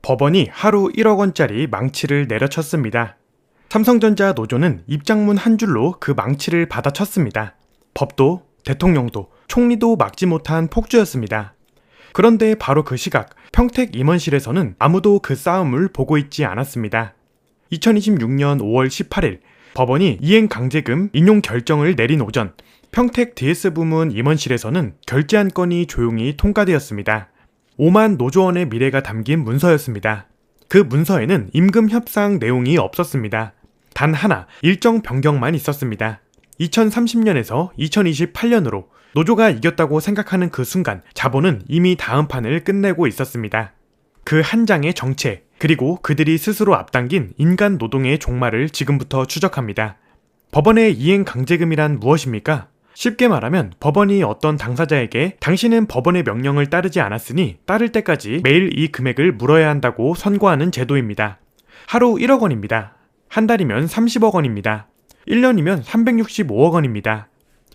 법원이 하루 1억 원짜리 망치를 내려쳤습니다. 삼성전자 노조는 입장문 한 줄로 그 망치를 받아쳤습니다. 법도, 대통령도, 총리도 막지 못한 폭주였습니다. 그런데 바로 그 시각 평택 임원실에서는 아무도 그 싸움을 보고 있지 않았습니다. 2026년 5월 18일 법원이 이행강제금 인용 결정을 내린 오전, 평택 DS 부문 임원실에서는 결재안 건이 조용히 통과되었습니다. 5만 노조원의 미래가 담긴 문서였습니다. 그 문서에는 임금 협상 내용이 없었습니다. 단 하나, 일정 변경만 있었습니다. 2030년에서 2028년으로 노조가 이겼다고 생각하는 그 순간 자본은 이미 다음 판을 끝내고 있었습니다. 그 한 장의 정체, 그리고 그들이 스스로 앞당긴 인간 노동의 종말을 지금부터 추적합니다. 법원의 이행강제금이란 무엇입니까? 쉽게 말하면 법원이 어떤 당사자에게 당신은 법원의 명령을 따르지 않았으니 따를 때까지 매일 이 금액을 물어야 한다고 선고하는 제도입니다. 하루 1억 원입니다. 한 달이면 30억 원입니다. 1년이면 365억 원입니다.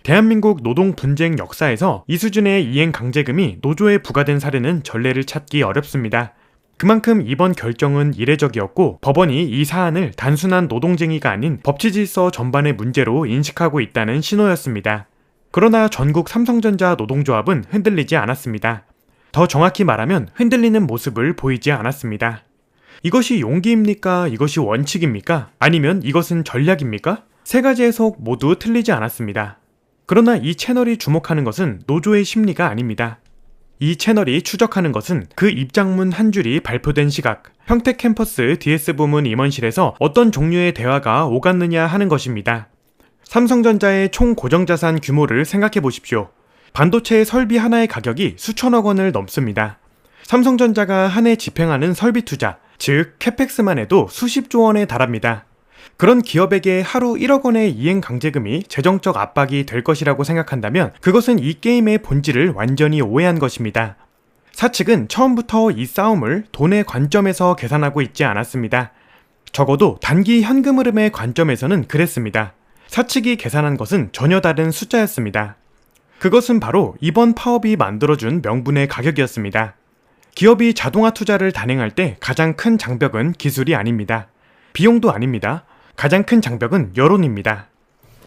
대한민국 노동 분쟁 역사에서 이 수준의 이행강제금이 노조에 부과된 사례는 전례를 찾기 어렵습니다. 그만큼 이번 결정은 이례적이었고 법원이 이 사안을 단순한 노동쟁의가 아닌 법치질서 전반의 문제로 인식하고 있다는 신호였습니다. 그러나 전국 삼성전자 노동조합은 흔들리지 않았습니다. 더 정확히 말하면 흔들리는 모습을 보이지 않았습니다. 이것이 용기입니까? 이것이 원칙입니까? 아니면 이것은 전략입니까? 세 가지 해석 모두 틀리지 않았습니다. 그러나 이 채널이 주목하는 것은 노조의 심리가 아닙니다. 이 채널이 추적하는 것은 그 입장문 한 줄이 발표된 시각, 평택 캠퍼스 DS 부문 임원실에서 어떤 종류의 대화가 오갔느냐 하는 것입니다. 삼성전자의 총 고정자산 규모를 생각해 보십시오. 반도체 설비 하나의 가격이 수천억 원을 넘습니다. 삼성전자가 한 해 집행하는 설비 투자, 즉 캐펙스만 해도 수십조 원에 달합니다. 그런 기업에게 하루 1억 원의 이행강제금이 재정적 압박이 될 것이라고 생각한다면 그것은 이 게임의 본질을 완전히 오해한 것입니다. 사측은 처음부터 이 싸움을 돈의 관점에서 계산하고 있지 않았습니다. 적어도 단기 현금 흐름의 관점에서는 그랬습니다. 사측이 계산한 것은 전혀 다른 숫자였습니다. 그것은 바로 이번 파업이 만들어준 명분의 가격이었습니다. 기업이 자동화 투자를 단행할 때 가장 큰 장벽은 기술이 아닙니다. 비용도 아닙니다. 가장 큰 장벽은 여론입니다.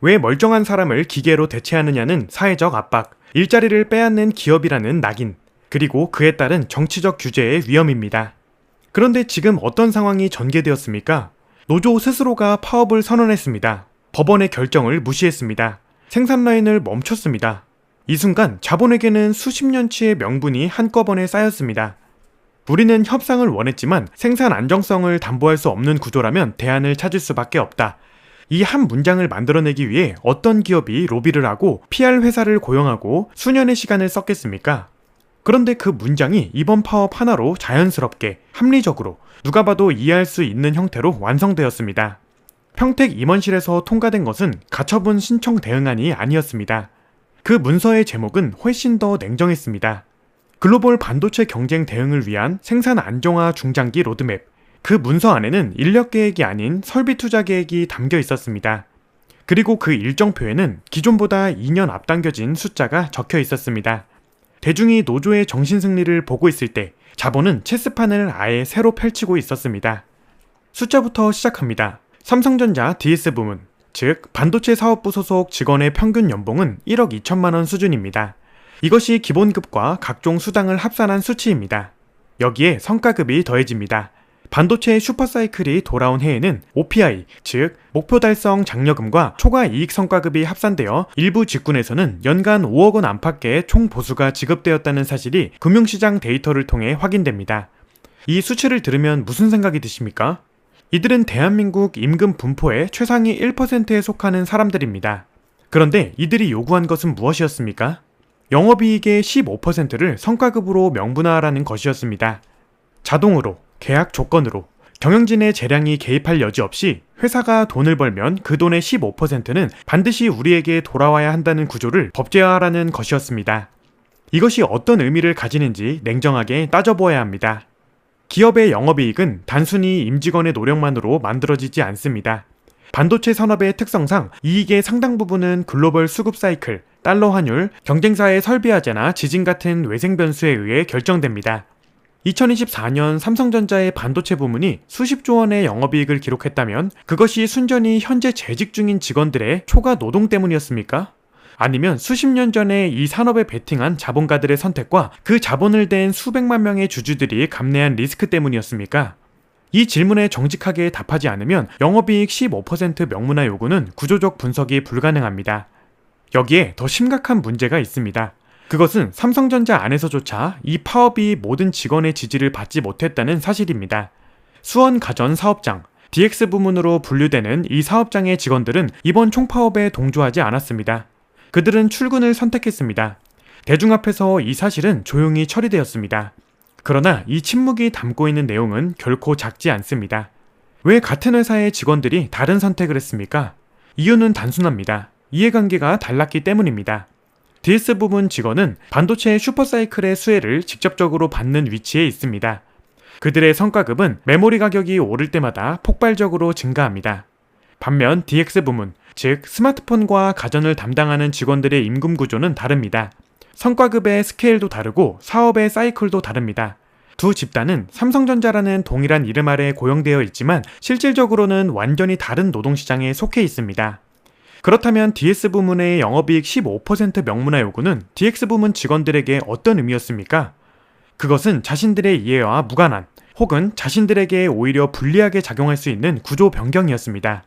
왜 멀쩡한 사람을 기계로 대체하느냐는 사회적 압박, 일자리를 빼앗는 기업이라는 낙인, 그리고 그에 따른 정치적 규제의 위험입니다. 그런데 지금 어떤 상황이 전개되었습니까? 노조 스스로가 파업을 선언했습니다. 법원의 결정을 무시했습니다. 생산 라인을 멈췄습니다. 이 순간 자본에게는 수십 년치의 명분이 한꺼번에 쌓였습니다. 우리는 협상을 원했지만 생산 안정성을 담보할 수 없는 구조라면 대안을 찾을 수밖에 없다. 이 한 문장을 만들어내기 위해 어떤 기업이 로비를 하고 PR 회사를 고용하고 수년의 시간을 썼겠습니까? 그런데 그 문장이 이번 파업 하나로 자연스럽게, 합리적으로, 누가 봐도 이해할 수 있는 형태로 완성되었습니다. 평택 임원실에서 통과된 것은 가처분 신청 대응안이 아니었습니다. 그 문서의 제목은 훨씬 더 냉정했습니다. 글로벌 반도체 경쟁 대응을 위한 생산 안정화 중장기 로드맵, 그 문서 안에는 인력 계획이 아닌 설비 투자 계획이 담겨 있었습니다. 그리고 그 일정표에는 기존보다 2년 앞당겨진 숫자가 적혀 있었습니다. 대중이 노조의 정신승리를 보고 있을 때 자본은 체스판을 아예 새로 펼치고 있었습니다. 숫자부터 시작합니다. 삼성전자 DS 부문, 즉 반도체 사업부 소속 직원의 평균 연봉은 1억 2천만 원 수준입니다. 이것이 기본급과 각종 수당을 합산한 수치입니다. 여기에 성과급이 더해집니다. 반도체 슈퍼사이클이 돌아온 해에는 OPI, 즉 목표 달성 장려금과 초과 이익 성과급이 합산되어 일부 직군에서는 연간 5억 원 안팎의 총 보수가 지급되었다는 사실이 금융시장 데이터를 통해 확인됩니다. 이 수치를 들으면 무슨 생각이 드십니까? 이들은 대한민국 임금 분포의 최상위 1%에 속하는 사람들입니다. 그런데 이들이 요구한 것은 무엇이었습니까? 영업이익의 15%를 성과급으로 명분화하라는 것이었습니다. 자동으로, 계약 조건으로, 경영진의 재량이 개입할 여지 없이 회사가 돈을 벌면 그 돈의 15%는 반드시 우리에게 돌아와야 한다는 구조를 법제화하라는 것이었습니다. 이것이 어떤 의미를 가지는지 냉정하게 따져보아야 합니다. 기업의 영업이익은 단순히 임직원의 노력만으로 만들어지지 않습니다. 반도체 산업의 특성상 이익의 상당 부분은 글로벌 수급 사이클, 달러 환율, 경쟁사의 설비 화재나 지진 같은 외생 변수에 의해 결정됩니다. 2024년 삼성전자의 반도체 부문이 수십조 원의 영업이익을 기록했다면 그것이 순전히 현재 재직 중인 직원들의 초과 노동 때문이었습니까? 아니면 수십 년 전에 이 산업에 베팅한 자본가들의 선택과 그 자본을 댄 수백만 명의 주주들이 감내한 리스크 때문이었습니까? 이 질문에 정직하게 답하지 않으면 영업이익 15% 명문화 요구는 구조적 분석이 불가능합니다. 여기에 더 심각한 문제가 있습니다. 그것은 삼성전자 안에서조차 이 파업이 모든 직원의 지지를 받지 못했다는 사실입니다. 수원가전 사업장, DX 부문으로 분류되는 이 사업장의 직원들은 이번 총파업에 동조하지 않았습니다. 그들은 출근을 선택했습니다. 대중 앞에서 이 사실은 조용히 처리되었습니다. 그러나 이 침묵이 담고 있는 내용은 결코 작지 않습니다. 왜 같은 회사의 직원들이 다른 선택을 했습니까? 이유는 단순합니다. 이해관계가 달랐기 때문입니다. DS 부문 직원은 반도체 슈퍼사이클의 수혜를 직접적으로 받는 위치에 있습니다. 그들의 성과급은 메모리 가격이 오를 때마다 폭발적으로 증가합니다. 반면 DX 부문, 즉 스마트폰과 가전을 담당하는 직원들의 임금 구조는 다릅니다. 성과급의 스케일도 다르고 사업의 사이클도 다릅니다. 두 집단은 삼성전자라는 동일한 이름 아래 고용되어 있지만 실질적으로는 완전히 다른 노동시장에 속해 있습니다. 그렇다면 DS 부문의 영업이익 15% 명문화 요구는 DX 부문 직원들에게 어떤 의미였습니까? 그것은 자신들의 이해와 무관한 혹은 자신들에게 오히려 불리하게 작용할 수 있는 구조 변경이었습니다.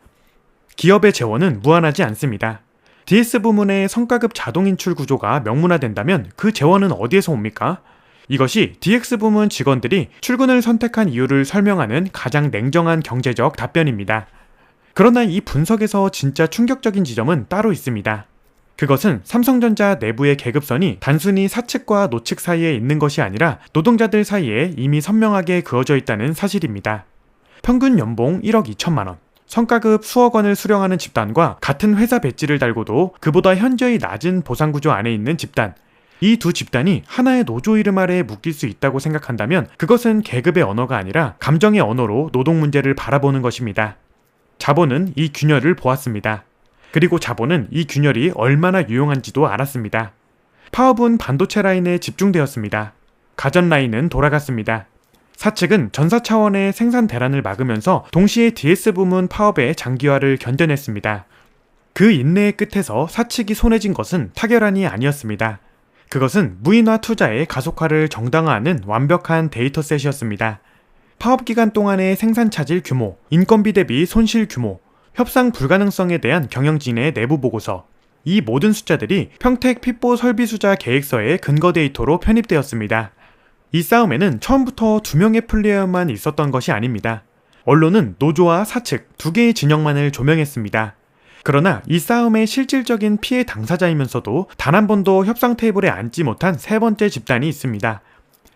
기업의 재원은 무한하지 않습니다. DS 부문의 성과급 자동 인출 구조가 명문화된다면 그 재원은 어디에서 옵니까? 이것이 DX 부문 직원들이 출근을 선택한 이유를 설명하는 가장 냉정한 경제적 답변입니다. 그러나 이 분석에서 진짜 충격적인 지점은 따로 있습니다. 그것은 삼성전자 내부의 계급선이 단순히 사측과 노측 사이에 있는 것이 아니라 노동자들 사이에 이미 선명하게 그어져 있다는 사실입니다. 평균 연봉 1억 2천만 원, 성과급 수억 원을 수령하는 집단과 같은 회사 배지를 달고도 그보다 현저히 낮은 보상구조 안에 있는 집단, 이 두 집단이 하나의 노조 이름 아래에 묶일 수 있다고 생각한다면 그것은 계급의 언어가 아니라 감정의 언어로 노동 문제를 바라보는 것입니다. 자본은 이 균열을 보았습니다. 그리고 자본은 이 균열이 얼마나 유용한지도 알았습니다. 파업은 반도체 라인에 집중되었습니다. 가전 라인은 돌아갔습니다. 사측은 전사 차원의 생산 대란을 막으면서 동시에 DS 부문 파업의 장기화를 견뎌냈습니다. 그 인내의 끝에서 사측이 손해진 것은 타결안이 아니었습니다. 그것은 무인화 투자의 가속화를 정당화하는 완벽한 데이터셋이었습니다. 파업 기간 동안의 생산 차질 규모, 인건비 대비 손실 규모, 협상 불가능성에 대한 경영진의 내부 보고서, 이 모든 숫자들이 평택 핏보 설비수자 계획서의 근거 데이터로 편입되었습니다. 이 싸움에는 처음부터 두 명의 플레이어만 있었던 것이 아닙니다. 언론은 노조와 사측 두 개의 진영만을 조명했습니다. 그러나 이 싸움의 실질적인 피해 당사자이면서도 단 한 번도 협상 테이블에 앉지 못한 세 번째 집단이 있습니다.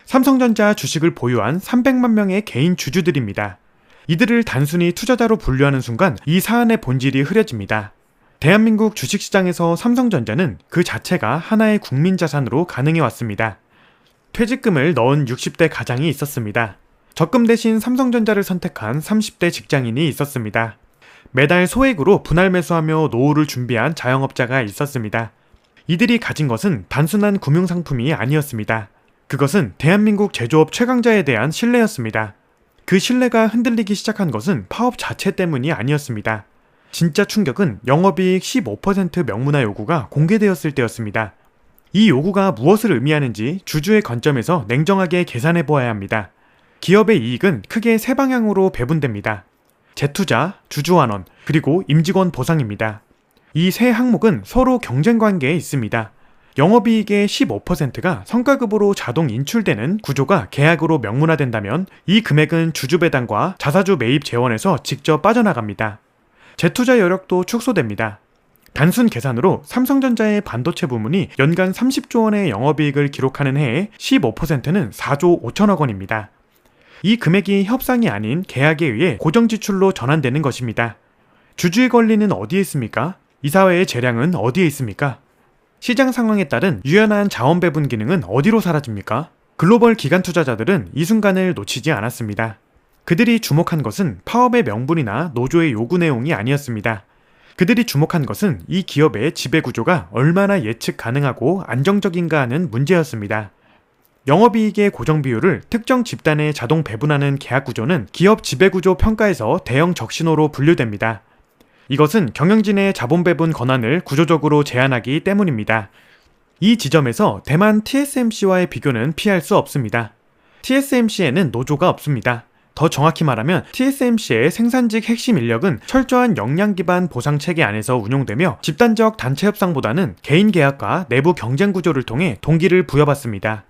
삼성전자 주식을 보유한 300만 명의 개인 주주들입니다. 이들을 단순히 투자자로 분류하는 순간 이 사안의 본질이 흐려집니다. 대한민국 주식시장에서 삼성전자는 그 자체가 하나의 국민자산으로 가능해 왔습니다. 퇴직금을 넣은 60대 가장이 있었습니다. 적금 대신 삼성전자를 선택한 30대 직장인이 있었습니다. 매달 소액으로 분할 매수하며 노후를 준비한 자영업자가 있었습니다. 이들이 가진 것은 단순한 금융상품이 아니었습니다. 그것은 대한민국 제조업 최강자에 대한 신뢰였습니다. 그 신뢰가 흔들리기 시작한 것은 파업 자체 때문이 아니었습니다. 진짜 충격은 영업이익 15% 명문화 요구가 공개되었을 때였습니다. 이 요구가 무엇을 의미하는지 주주의 관점에서 냉정하게 계산해 보아야 합니다. 기업의 이익은 크게 세 방향으로 배분됩니다. 재투자, 주주환원, 그리고 임직원 보상입니다. 이 세 항목은 서로 경쟁 관계에 있습니다. 영업이익의 15%가 성과급으로 자동 인출되는 구조가 계약으로 명문화된다면 이 금액은 주주 배당과 자사주 매입 재원에서 직접 빠져나갑니다. 재투자 여력도 축소됩니다. 단순 계산으로 삼성전자의 반도체 부문이 연간 30조 원의 영업이익을 기록하는 해에 15%는 4조 5천억 원입니다. 이 금액이 협상이 아닌 계약에 의해 고정지출로 전환되는 것입니다. 주주의 권리는 어디에 있습니까? 이사회의 재량은 어디에 있습니까? 시장 상황에 따른 유연한 자원 배분 기능은 어디로 사라집니까? 글로벌 기관 투자자들은 이 순간을 놓치지 않았습니다. 그들이 주목한 것은 파업의 명분이나 노조의 요구 내용이 아니었습니다. 그들이 주목한 것은 이 기업의 지배 구조가 얼마나 예측 가능하고 안정적인가 하는 문제였습니다. 영업이익의 고정 비율을 특정 집단에 자동 배분하는 계약 구조는 기업 지배구조 평가에서 대형 적신호로 분류됩니다. 이것은 경영진의 자본 배분 권한을 구조적으로 제한하기 때문입니다. 이 지점에서 대만 TSMC와의 비교는 피할 수 없습니다. TSMC에는 노조가 없습니다. 더 정확히 말하면 TSMC의 생산직 핵심 인력은 철저한 역량 기반 보상 체계 안에서 운용되며 집단적 단체 협상보다는 개인 계약과 내부 경쟁 구조를 통해 동기를 부여받습니다.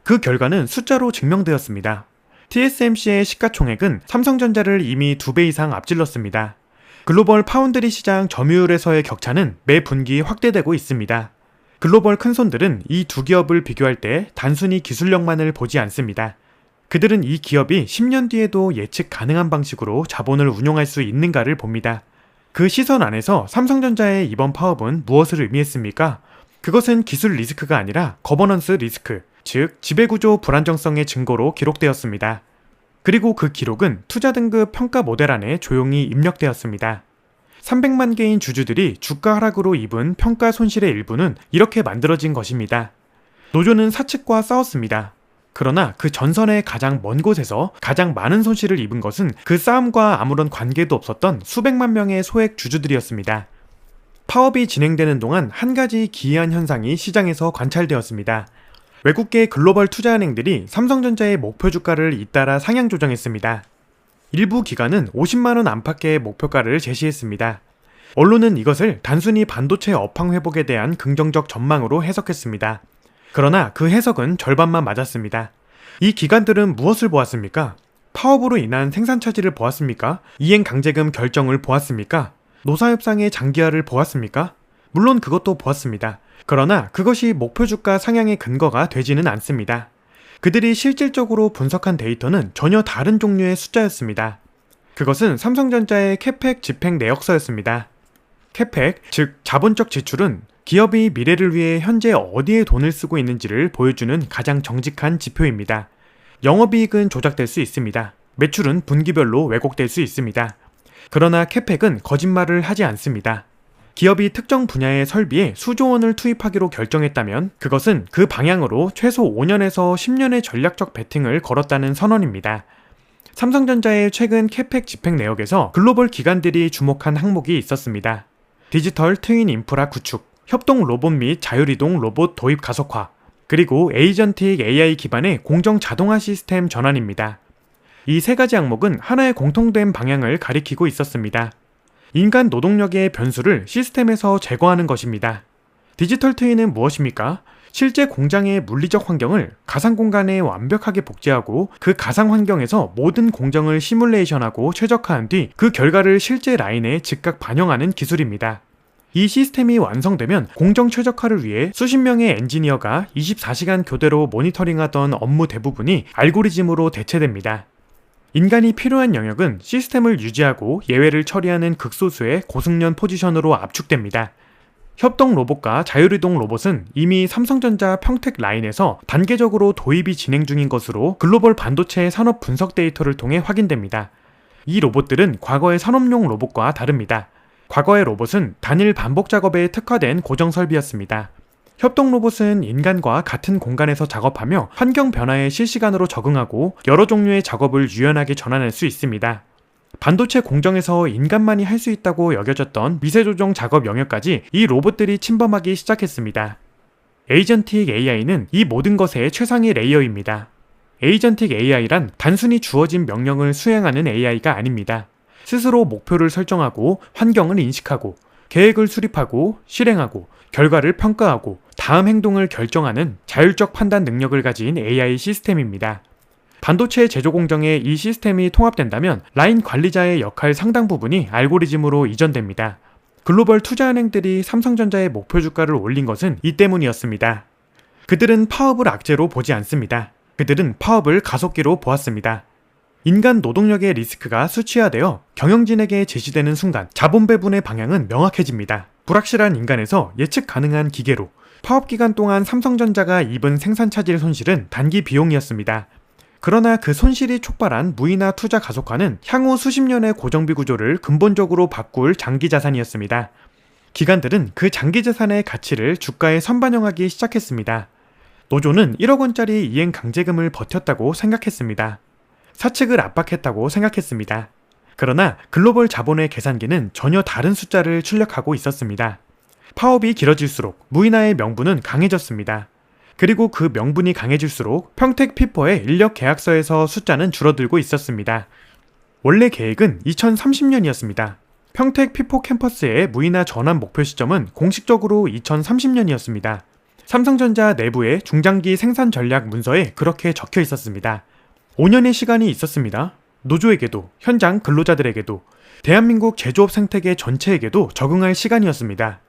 그 결과는 숫자로 증명되었습니다. TSMC의 시가총액은 삼성전자를 이미 2배 이상 앞질렀습니다. 글로벌 파운드리 시장 점유율에서의 격차는 매 분기 확대되고 있습니다. 글로벌 큰손들은 이 두 기업을 비교할 때 단순히 기술력만을 보지 않습니다. 그들은 이 기업이 10년 뒤에도 예측 가능한 방식으로 자본을 운용할 수 있는가를 봅니다. 그 시선 안에서 삼성전자의 이번 파업은 무엇을 의미했습니까? 그것은 기술 리스크가 아니라 거버넌스 리스크, 즉 지배구조 불안정성의 증거로 기록되었습니다. 그리고 그 기록은 투자 등급 평가 모델 안에 조용히 입력되었습니다. 300만 개인 주주들이 주가 하락으로 입은 평가 손실의 일부는 이렇게 만들어진 것입니다. 노조는 사측과 싸웠습니다. 그러나 그 전선의 가장 먼 곳에서 가장 많은 손실을 입은 것은 그 싸움과 아무런 관계도 없었던 수백만 명의 소액 주주들이었습니다. 파업이 진행되는 동안 한 가지 기이한 현상이 시장에서 관찰되었습니다. 외국계 글로벌 투자은행들이 삼성전자의 목표 주가를 잇따라 상향 조정했습니다. 일부 기관은 50만원 안팎의 목표가를 제시했습니다. 언론은 이것을 단순히 반도체 업황 회복에 대한 긍정적 전망으로 해석했습니다. 그러나 그 해석은 절반만 맞았습니다. 이 기관들은 무엇을 보았습니까? 파업으로 인한 생산 차질을 보았습니까? 이행 강제금 결정을 보았습니까? 노사협상의 장기화를 보았습니까? 물론 그것도 보았습니다. 그러나 그것이 목표 주가 상향의 근거가 되지는 않습니다. 그들이 실질적으로 분석한 데이터는 전혀 다른 종류의 숫자였습니다. 그것은 삼성전자의 캐펙 집행 내역서였습니다. 캐펙, 즉 자본적 지출은 기업이 미래를 위해 현재 어디에 돈을 쓰고 있는지를 보여주는 가장 정직한 지표입니다. 영업이익은 조작될 수 있습니다. 매출은 분기별로 왜곡될 수 있습니다. 그러나 캐펙은 거짓말을 하지 않습니다. 기업이 특정 분야의 설비에 수조 원을 투입하기로 결정했다면 그것은 그 방향으로 최소 5년에서 10년의 전략적 베팅을 걸었다는 선언입니다. 삼성전자의 최근 캐펙 집행 내역에서 글로벌 기관들이 주목한 항목이 있었습니다. 디지털 트윈 인프라 구축, 협동 로봇 및 자율이동 로봇 도입 가속화, 그리고 에이전틱 AI 기반의 공정 자동화 시스템 전환입니다. 이 세 가지 항목은 하나의 공통된 방향을 가리키고 있었습니다. 인간 노동력의 변수를 시스템에서 제거하는 것입니다. 디지털 트윈은 무엇입니까? 실제 공장의 물리적 환경을 가상 공간에 완벽하게 복제하고 그 가상 환경에서 모든 공정을 시뮬레이션하고 최적화한 뒤 그 결과를 실제 라인에 즉각 반영하는 기술입니다. 이 시스템이 완성되면 공정 최적화를 위해 수십 명의 엔지니어가 24시간 교대로 모니터링하던 업무 대부분이 알고리즘으로 대체됩니다. 인간이 필요한 영역은 시스템을 유지하고 예외를 처리하는 극소수의 고승련 포지션으로 압축됩니다. 협동 로봇과 자율이동 로봇은 이미 삼성전자 평택 라인에서 단계적으로 도입이 진행 중인 것으로 글로벌 반도체 산업 분석 데이터를 통해 확인됩니다. 이 로봇들은 과거의 산업용 로봇과 다릅니다. 과거의 로봇은 단일 반복 작업에 특화된 고정 설비였습니다. 협동 로봇은 인간과 같은 공간에서 작업하며 환경 변화에 실시간으로 적응하고 여러 종류의 작업을 유연하게 전환할 수 있습니다. 반도체 공정에서 인간만이 할 수 있다고 여겨졌던 미세조정 작업 영역까지 이 로봇들이 침범하기 시작했습니다. 에이전틱 AI는 이 모든 것의 최상위 레이어입니다. 에이전틱 AI란 단순히 주어진 명령을 수행하는 AI가 아닙니다. 스스로 목표를 설정하고 환경을 인식하고 계획을 수립하고 실행하고 결과를 평가하고 다음 행동을 결정하는 자율적 판단 능력을 가진 AI 시스템입니다. 반도체 제조 공정에 이 시스템이 통합된다면 라인 관리자의 역할 상당 부분이 알고리즘으로 이전됩니다. 글로벌 투자은행들이 삼성전자의 목표 주가를 올린 것은 이 때문이었습니다. 그들은 파업을 악재로 보지 않습니다. 그들은 파업을 가속기로 보았습니다. 인간 노동력의 리스크가 수치화되어 경영진에게 제시되는 순간 자본 배분의 방향은 명확해집니다. 불확실한 인간에서 예측 가능한 기계로 파업 기간 동안 삼성전자가 입은 생산 차질 손실은 단기 비용이었습니다. 그러나 그 손실이 촉발한 무인화 투자 가속화는 향후 수십 년의 고정비 구조를 근본적으로 바꿀 장기 자산이었습니다. 기관들은 그 장기 자산의 가치를 주가에 선반영하기 시작했습니다. 노조는 1억 원짜리 이행 강제금을 버텼다고 생각했습니다. 사측을 압박했다고 생각했습니다. 그러나 글로벌 자본의 계산기는 전혀 다른 숫자를 출력하고 있었습니다. 파업이 길어질수록 무이나의 명분은 강해졌습니다. 그리고 그 명분이 강해질수록 평택 피포의 인력 계약서에서 숫자는 줄어들고 있었습니다. 원래 계획은 2030년이었습니다. 평택 피포 캠퍼스의 무이나 전환 목표 시점은 공식적으로 2030년이었습니다. 삼성전자 내부의 중장기 생산 전략 문서에 그렇게 적혀 있었습니다. 5년의 시간이 있었습니다. 노조에게도, 현장 근로자들에게도, 대한민국 제조업 생태계 전체에게도 적응할 시간이었습니다.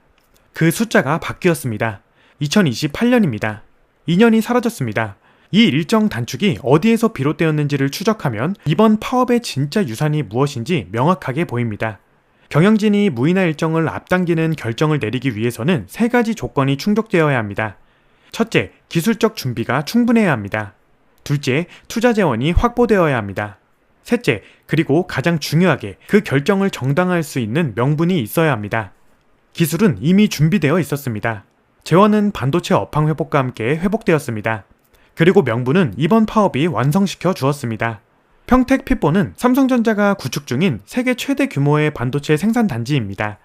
그 숫자가 바뀌었습니다. 2028년입니다. 2년이 사라졌습니다. 이 일정 단축이 어디에서 비롯되었는지를 추적하면 이번 파업의 진짜 유산이 무엇인지 명확하게 보입니다. 경영진이 무이나 일정을 앞당기는 결정을 내리기 위해서는 3가지 조건이 충족되어야 합니다. 첫째, 기술적 준비가 충분해야 합니다. 둘째, 투자 재원이 확보되어야 합니다. 셋째, 그리고 가장 중요하게 그 결정을 정당화할 수 있는 명분이 있어야 합니다. 기술은 이미 준비되어 있었습니다. 재원은 반도체 업황 회복과 함께 회복되었습니다. 그리고 명분은 이번 파업이 완성시켜 주었습니다. 평택 피포는 삼성전자가 구축 중인 세계 최대 규모의 반도체 생산 단지입니다.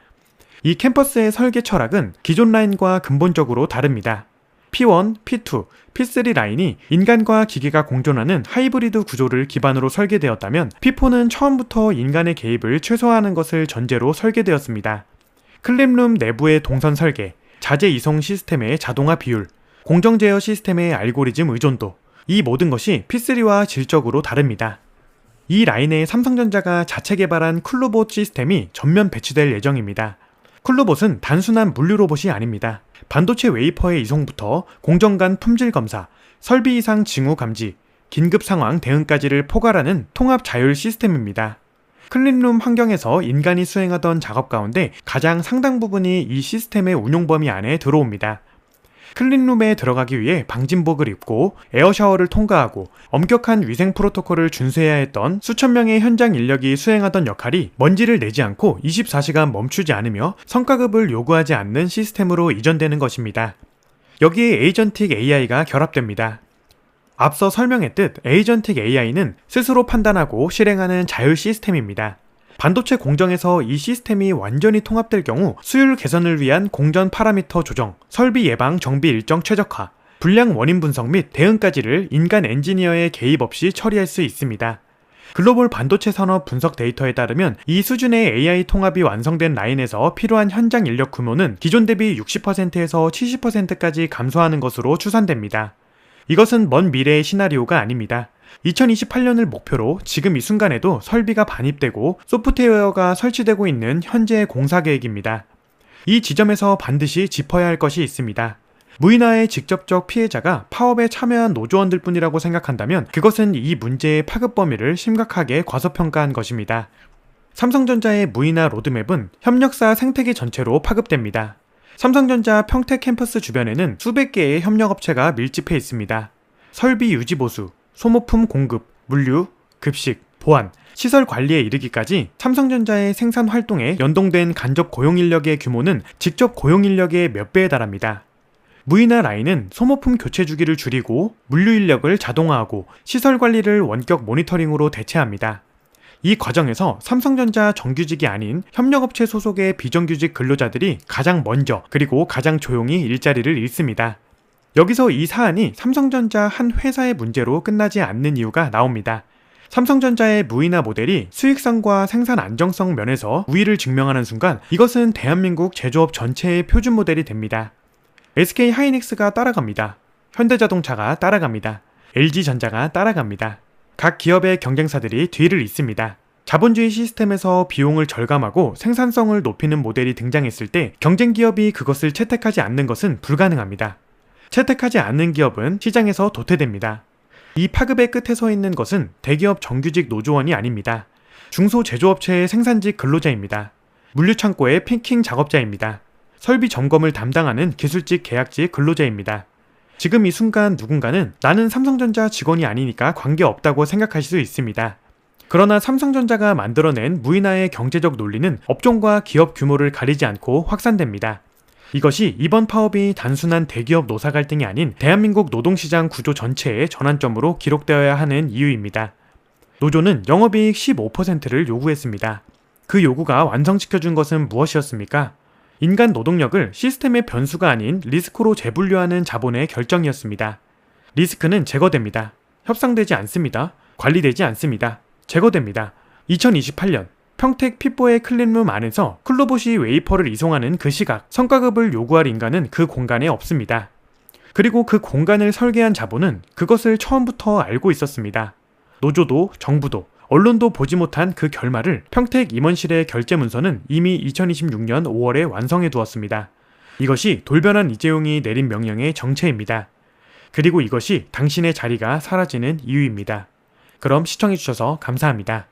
이 캠퍼스의 설계 철학은 기존 라인과 근본적으로 다릅니다. P1, P2, P3 라인이 인간과 기계가 공존하는 하이브리드 구조를 기반으로 설계되었다면 P4는 처음부터 인간의 개입을 최소화하는 것을 전제로 설계되었습니다. 클린룸 내부의 동선 설계, 자재 이송 시스템의 자동화 비율, 공정 제어 시스템의 알고리즘 의존도, 이 모든 것이 P3와 질적으로 다릅니다. 이 라인에 삼성전자가 자체 개발한 쿨루봇 시스템이 전면 배치될 예정입니다. 쿨루봇은 단순한 물류 로봇이 아닙니다. 반도체 웨이퍼의 이송부터 공정 간 품질 검사, 설비 이상 징후 감지, 긴급 상황 대응까지를 포괄하는 통합 자율 시스템입니다. 클린룸 환경에서 인간이 수행하던 작업 가운데 가장 상당 부분이 이 시스템의 운용 범위 안에 들어옵니다. 클린룸에 들어가기 위해 방진복을 입고 에어샤워를 통과하고 엄격한 위생 프로토콜을 준수해야 했던 수천 명의 현장 인력이 수행하던 역할이 먼지를 내지 않고 24시간 멈추지 않으며 성과급을 요구하지 않는 시스템으로 이전되는 것입니다. 여기에 에이전틱 AI가 결합됩니다. 앞서 설명했듯 에이전틱 AI는 스스로 판단하고 실행하는 자율 시스템입니다. 반도체 공정에서 이 시스템이 완전히 통합될 경우 수율 개선을 위한 공전 파라미터 조정, 설비 예방 정비 일정 최적화, 불량 원인 분석 및 대응까지를 인간 엔지니어의 개입 없이 처리할 수 있습니다. 글로벌 반도체 산업 분석 데이터에 따르면 이 수준의 AI 통합이 완성된 라인에서 필요한 현장 인력 규모는 기존 대비 60%에서 70%까지 감소하는 것으로 추산됩니다. 이것은 먼 미래의 시나리오가 아닙니다. 2028년을 목표로 지금 이 순간에도 설비가 반입되고 소프트웨어가 설치되고 있는 현재의 공사 계획입니다. 이 지점에서 반드시 짚어야 할 것이 있습니다. 무이나의 직접적 피해자가 파업에 참여한 노조원들 뿐이라고 생각한다면 그것은 이 문제의 파급 범위를 심각하게 과소평가한 것입니다. 삼성전자의 무이나 로드맵은 협력사 생태계 전체로 파급됩니다. 삼성전자 평택 캠퍼스 주변에는 수백 개의 협력업체가 밀집해 있습니다. 설비 유지 보수, 소모품 공급, 물류, 급식, 보안, 시설 관리에 이르기까지 삼성전자의 생산 활동에 연동된 간접 고용인력의 규모는 직접 고용인력의 몇 배에 달합니다. 무이나 라인은 소모품 교체 주기를 줄이고 물류 인력을 자동화하고 시설 관리를 원격 모니터링으로 대체합니다. 이 과정에서 삼성전자 정규직이 아닌 협력업체 소속의 비정규직 근로자들이 가장 먼저 그리고 가장 조용히 일자리를 잃습니다. 여기서 이 사안이 삼성전자 한 회사의 문제로 끝나지 않는 이유가 나옵니다. 삼성전자의 무이나 모델이 수익성과 생산 안정성 면에서 우위를 증명하는 순간 이것은 대한민국 제조업 전체의 표준 모델이 됩니다. SK 하이닉스가 따라갑니다. 현대자동차가 따라갑니다. LG전자가 따라갑니다. 각 기업의 경쟁사들이 뒤를 잇습니다. 자본주의 시스템에서 비용을 절감하고 생산성을 높이는 모델이 등장했을 때 경쟁 기업이 그것을 채택하지 않는 것은 불가능합니다. 채택하지 않는 기업은 시장에서 도태됩니다. 이 파급의 끝에 서 있는 것은 대기업 정규직 노조원이 아닙니다. 중소제조업체의 생산직 근로자입니다. 물류창고의 피킹 작업자입니다. 설비 점검을 담당하는 기술직 계약직 근로자입니다. 지금 이 순간 누군가는 나는 삼성전자 직원이 아니니까 관계없다고 생각하실 수 있습니다. 그러나 삼성전자가 만들어낸 무이나의 경제적 논리는 업종과 기업 규모를 가리지 않고 확산됩니다. 이것이 이번 파업이 단순한 대기업 노사 갈등이 아닌 대한민국 노동시장 구조 전체의 전환점으로 기록되어야 하는 이유입니다. 노조는 영업이익 15%를 요구했습니다. 그 요구가 완성시켜준 것은 무엇이었습니까? 인간 노동력을 시스템의 변수가 아닌 리스크로 재분류하는 자본의 결정이었습니다. 리스크는 제거됩니다. 협상되지 않습니다. 관리되지 않습니다. 제거됩니다. 2028년 평택 핏보의 클린룸 안에서 클로봇이 웨이퍼를 이송하는 그 시각, 성과급을 요구할 인간은 그 공간에 없습니다. 그리고 그 공간을 설계한 자본은 그것을 처음부터 알고 있었습니다. 노조도 정부도 언론도 보지 못한 그 결말을 평택 임원실의 결재 문서는 이미 2026년 5월에 완성해 두었습니다. 이것이 돌변한 이재용이 내린 명령의 정체입니다. 그리고 이것이 당신의 자리가 사라지는 이유입니다. 그럼 시청해주셔서 감사합니다.